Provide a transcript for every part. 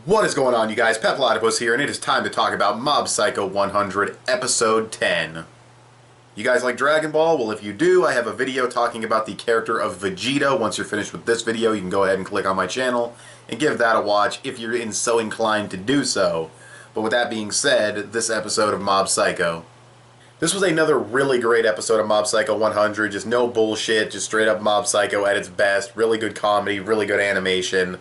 What is going on, you guys? Petplatypus here, and it is time to talk about Mob Psycho 100, Episode 10. You guys like Dragon Ball? Well, if you do, I have a video talking about the character of Vegeta. Once you're finished with this video, you can go ahead and click on my channel and give that a watch if you're so inclined to do so. But with that being said, this episode of Mob Psycho. This was another really great episode of Mob Psycho 100, just no bullshit, just straight up Mob Psycho at its best. Really good comedy, really good animation.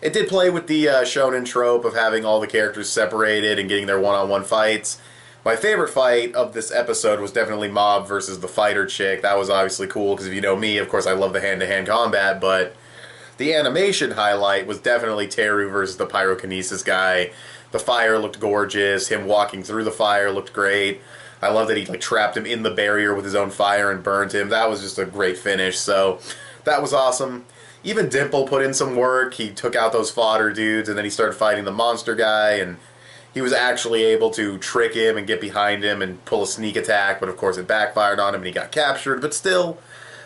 It did play with the shonen trope of having all the characters separated and getting their one-on-one fights. My favorite fight of this episode was definitely Mob versus the fighter chick. That was obviously cool, because if you know me, of course I love the hand-to-hand combat, but the animation highlight was definitely Teru versus the pyrokinesis guy. The fire looked gorgeous. Him walking through the fire looked great. I love that he trapped him in the barrier with his own fire and burned him. That was just a great finish, so that was awesome. Even Dimple put in some work. He took out those fodder dudes, and then he started fighting the monster guy, and he was actually able to trick him and get behind him and pull a sneak attack, but of course it backfired on him and he got captured. But still,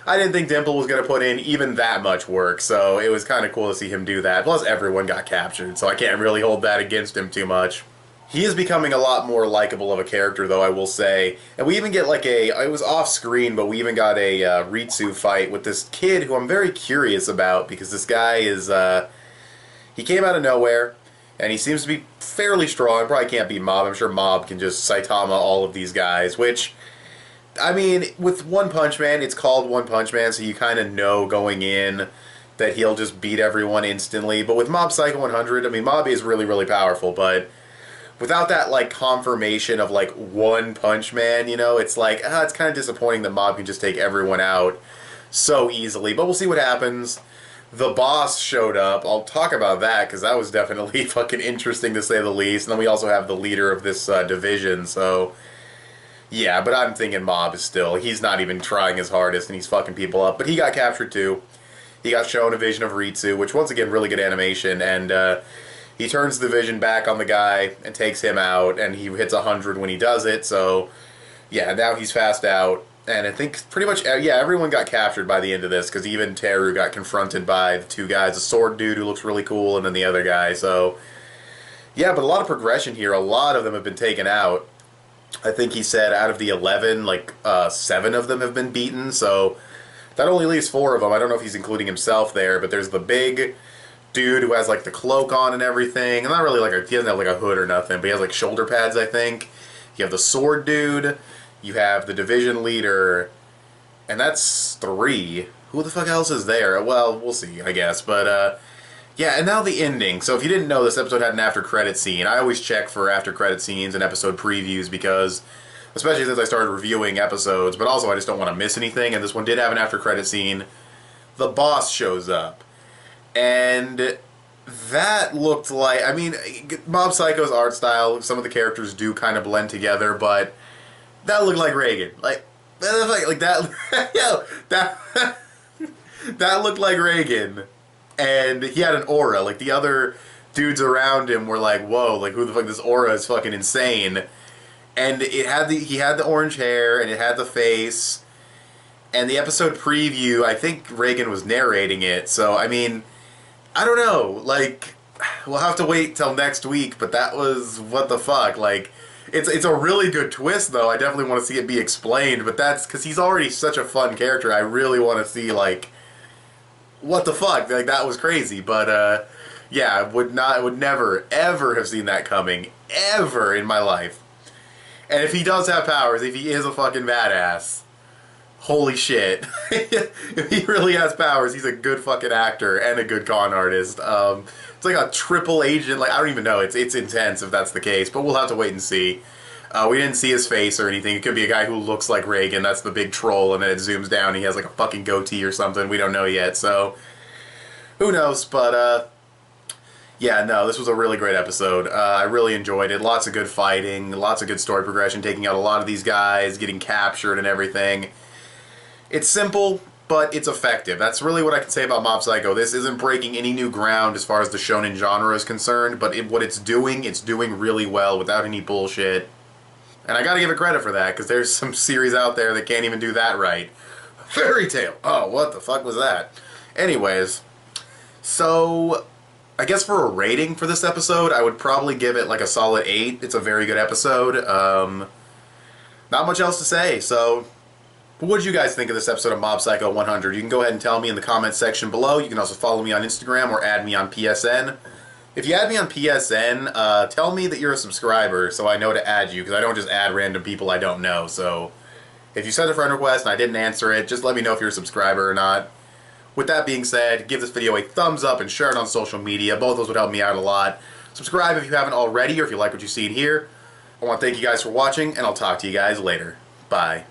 I didn't think Dimple was going to put in even that much work, so it was kind of cool to see him do that. Plus, everyone got captured, so I can't really hold that against him too much. He is becoming a lot more likable of a character, though, I will say. And we even get it was off screen, but we even got a Ritsu fight with this kid who I'm very curious about, because this guy is, he came out of nowhere, and he seems to be fairly strong. Probably can't beat Mob. I'm sure Mob can just Saitama all of these guys, which, I mean, with One Punch Man, it's called One Punch Man, so you kind of know going in that he'll just beat everyone instantly. But with Mob Psycho 100, I mean, Mob is really, really powerful, but without that, confirmation of, One Punch Man, you know, it's it's kind of disappointing that Mob can just take everyone out so easily. But we'll see what happens. The boss showed up. I'll talk about that, because that was definitely fucking interesting, to say the least. And then we also have the leader of this division, so yeah, but I'm thinking Mob is still, he's not even trying his hardest, and he's fucking people up. But he got captured, too. He got shown a vision of Ritsu, which, once again, really good animation, and he turns the vision back on the guy and takes him out, and he hits 100 when he does it, so yeah, now he's fast out. And I think pretty much, yeah, everyone got captured by the end of this, because even Teru got confronted by the two guys, the sword dude who looks really cool, and then the other guy, so yeah, but a lot of progression here. A lot of them have been taken out. I think he said out of the 11, 7 of them have been beaten, so that only leaves 4 of them. I don't know if he's including himself there, but there's the big dude who has the cloak on and everything, and not really he doesn't have a hood or nothing, but he has shoulder pads, I think. You have the sword dude, you have the division leader, and that's 3. Who the fuck else is there? Well, we'll see, I guess, but yeah, and now the ending. So if you didn't know, this episode had an after credit scene. I always check for after credit scenes and episode previews, because especially since I started reviewing episodes, but also I just don't want to miss anything, and this one did have an after credit scene. The boss shows up. And that looked like, I mean, Mob Psycho's art style, some of the characters do kind of blend together, but that looked like Reagan. That, yo, that looked like Reagan. And he had an aura. The other dudes around him were like, whoa, who the fuck, this aura is fucking insane. And he had the orange hair, and it had the face. And the episode preview, I think Reagan was narrating it, so, I mean, I don't know, we'll have to wait till next week, but that was, what the fuck, it's a really good twist, though. I definitely want to see it be explained, but that's, because he's already such a fun character, I really want to see, what the fuck, that was crazy, but, yeah, I would never, ever have seen that coming, ever in my life. And if he does have powers, if he is a fucking badass, holy shit. If he really has powers, he's a good fucking actor and a good con artist. It's like a triple agent, I don't even know, it's intense if that's the case, but we'll have to wait and see. We didn't see his face or anything. It could be a guy who looks like Reagan, that's the big troll, and then it zooms down and he has a fucking goatee or something, we don't know yet, so who knows, but yeah, no, this was a really great episode. I really enjoyed it. Lots of good fighting, lots of good story progression, taking out a lot of these guys, getting captured and everything. It's simple, but it's effective. That's really what I can say about Mob Psycho. This isn't breaking any new ground as far as the shonen genre is concerned, but what it's doing really well without any bullshit. And I gotta give it credit for that, because there's some series out there that can't even do that right. Fairy Tail! Oh, what the fuck was that? Anyways, so I guess for a rating for this episode, I would probably give it like a solid 8. It's a very good episode. Not much else to say, so what did you guys think of this episode of Mob Psycho 100? You can go ahead and tell me in the comments section below. You can also follow me on Instagram or add me on PSN. If you add me on PSN, tell me that you're a subscriber so I know to add you, because I don't just add random people I don't know. So if you sent a friend request and I didn't answer it, just let me know if you're a subscriber or not. With that being said, give this video a thumbs up and share it on social media. Both those would help me out a lot. Subscribe if you haven't already or if you like what you've seen here. I want to thank you guys for watching, and I'll talk to you guys later. Bye.